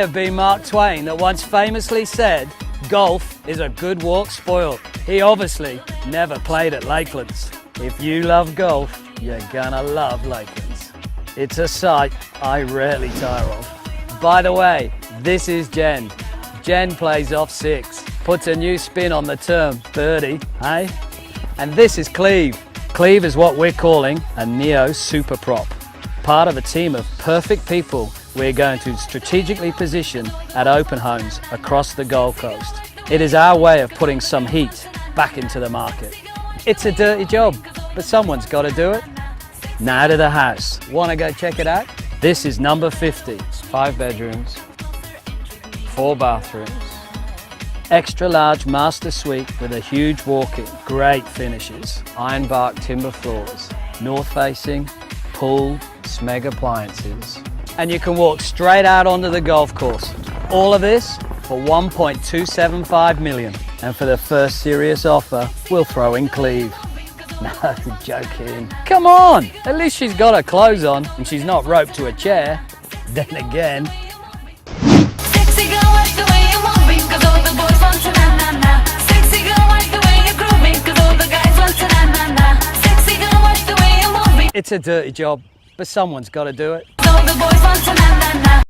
have been Mark Twain that once famously said, "Golf is a good walk spoiled." He obviously never played at Lakelands. If you love golf, you're gonna love Lakelands. It's a sight I rarely tire of. By the way, this is Jen. Jen plays off 6, puts a new spin on the term birdie, hey? And this is Cleve. Cleve is what we're calling a Neo Super Prop. Part of a team of perfect people we're going to strategically position at open homes across the Gold Coast. It is our way of putting some heat back into the market. It's a dirty job, but someone's got to do it. Now to the house. Want to go check it out? This is number 50. 5 bedrooms, 4 bathrooms, extra large master suite with a huge walk-in, great finishes, ironbark timber floors, north facing, pool, Smeg appliances. And you can walk straight out onto the golf course. All of this for $1.275 million. And for the first serious offer, we'll throw in Cleve. No, joking. Come on, at least she's got her clothes on and she's not roped to a chair. Then again. Sexy girl, like the way you move me, 'cause all the boys want to na-na-na. Sexy girl, like the way you groove me, 'cause all the guys want to na-na-na. Sexy girl, like the way you move me. It's a dirty job, but someone's got to do it. All the boys want to na-na-na.